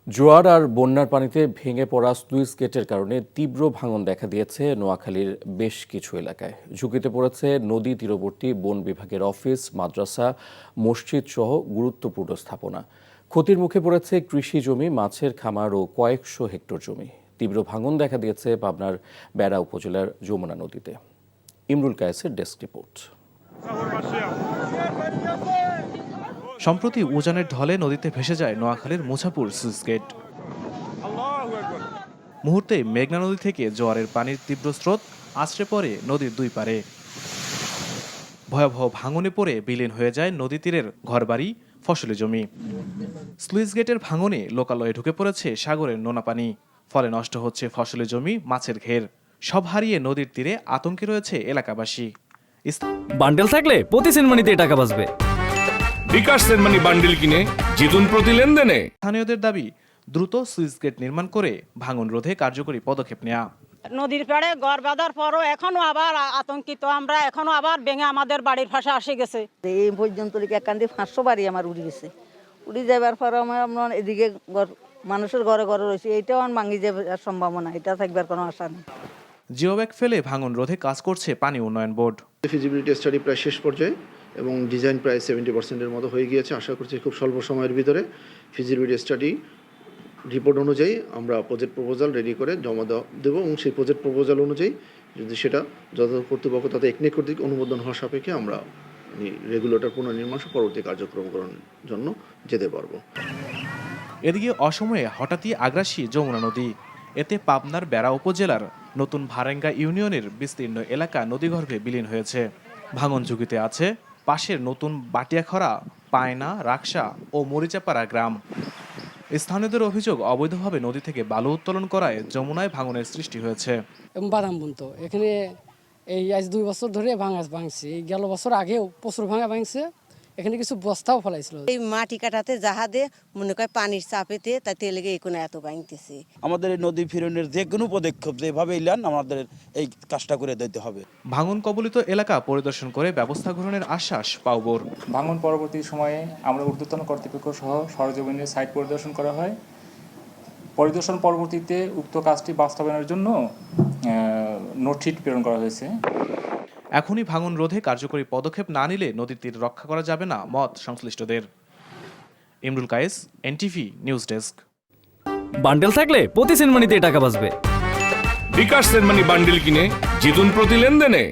জোয়ার আর বন্যার পানিতে ভেঙে পড়া স্লুইস গেটের কারণে তীব্র ভাঙন দেখা দিয়েছে নোয়াখালীর বেশ কিছু এলাকায়। ঝুঁকিতে পড়েছে নদী তীরবর্তী বন বিভাগের অফিস, মাদ্রাসা, মসজিদ সহ গুরুত্বপূর্ণ স্থাপনা। ক্ষতির মুখে পড়েছে কৃষি জমি, মাছের খামার ও কয়েকশো হেক্টর জমি। তীব্র ভাঙন দেখা দিয়েছে পাবনার বেড়া উপজেলার যমুনা নদীতে। ইমরুল কায়েসের ডেস্ক রিপোর্ট। সম্প্রতি উজানের ঢলে নদীতে ভেসে যায় নোয়াখালীর মুছাপুর স্লুইস গেট। মুহূর্তে মেঘনা নদী থেকে জোয়ারের পানির তীব্র স্রোত আছড়ে পড়ে নদীর দুই পারে। ভয়াবহ ভাঙনে পড়ে বিলীন হয়ে যায় নদী তীরের ঘরবাড়ি, ফসলি জমি। স্লুইস গেটের ভাঙনে লোকালয়ে ঢুকে পড়েছে সাগরের নোনা পানি, ফলে নষ্ট হচ্ছে ফসলি জমি, মাছের ঘের। সব হারিয়ে নদীর তীরে আতঙ্কে রয়েছে এলাকাবাসী। বান্ডেল থাকলে প্রতি সেনমানিতে টাকা বাঁচবে। বিকাশ সেনমানি বান্ডিল কিনে জিতুন প্রতি লেনদেনে। স্থানীয়দের দাবি, দ্রুত স্লুইস গেট নির্মাণ করে ভাঙন রোধে কার্যকরী পদক্ষেপ নেওয়া। নদীর পাড়ে ঘর বাঁধার পরও এখনো আবার আতঙ্কিত আমরা, এখনো আবার ভেঙে আমাদের বাড়ির পাশে আসে গেছে। এই পর্যন্ত একান্তি 500 বাড়ি আমার উড়ে গেছে। উড়ে যাবার পর আমার এদিকে মানুষের ঘরে ঘরে রয়েছে, এইটাও আমার ভাঙি যাবার সম্ভাবনা, এটা থাকবার কোনো আশা নেই। জিওব্যাগ ফেলে ভাঙন রোধে কাজ করছে পানি উন্নয়ন বোর্ড। ফিজিবিলিটি স্টাডি প্রায় শেষ পর্যায়ে এবং ডিজাইন প্রায় 70%-এর মতো হয়ে গিয়েছে। আশা করছি খুব স্বল্প সময়ের ভিতরে ফিজিবিলিটি স্টাডি রিপোর্ট অনুযায়ী আমরা প্রজেক্ট প্রপোজাল রেডি করে জমা দেবো এবং সেই প্রজেক্ট প্রপোজাল অনুযায়ী যদি সেটা যথাযথ কর্তৃপক্ষ তথা একনিক কর্তৃক অনুমোদন হওয়া সাপেক্ষে আমরা রেগুলেটর পুনর্নির্মাণ পরবর্তী কার্যক্রম করার জন্য যেতে পারবো। এদিকে অসময়ে হঠাৎই আগ্রাসী যমুনা নদী। এতে পাবনার বেড়া উপজেলার নতুন ভারেঙ্গা ইউনিয়নের বিস্তীর্ণ এলাকা নদীগর্ভে বিলীন হয়েছে। ভাঙন ঝুঁকিতে আছে পাশের নতুন বাটিয়াখরা, পায়না, রাকসা ও মরিচাপাড়া গ্রাম। স্থানীয়দের অভিযোগ, অবৈধভাবে নদী থেকে বালু উত্তোলন করায় যমুনায় ভাঙনের সৃষ্টি হয়েছে। বাদাম বুনতো এখানে এই আজ 2 বছর ধরে ভাঙছে। এই গেল বছর আগেও প্রচুর ভাঙছে। এখানে কিছু বস্তাও ফলাইছিল। এই মাটি কাটাতে জাহাজে মনে করে পানির চাপেতে তাতে লেগে এই কোনো এত ভাঙতেছে। আমাদের এই নদী ফিরনের যে কোনো পদক্ষেপ যেভাবে ইলান আমাদের এই কাজটা করে দিতে হবে। ভাঙন কবলিত এলাকা পরিদর্শন করে ব্যবস্থা গ্রহণের আশ্বাস পাওবর। ভাঙন পরবর্তী সময়ে আমরা ঊর্ধ্বতন কর্তৃপক্ষ সহ সরজমিনে সাইট পরিদর্শন করা হয়। পরিদর্শন পরবর্তীতে উক্ত কাজটি বাস্তবায়নের জন্য নোটশিট প্রেরণ করা হয়েছে। এখনই ভাঙন রোধে কার্যকরী পদক্ষেপ না নিলে নদীর তীর রক্ষা করা যাবে না মত সংশ্লিষ্টদের। Imrul Kayes, NTV news desk. বান্ডেল থাকলে প্রতি সেনমানিতে টাকা বাঁচবে। বিকাশ সেনমানি বান্ডিল কিনে জিতুন প্রতি লেনদেনে।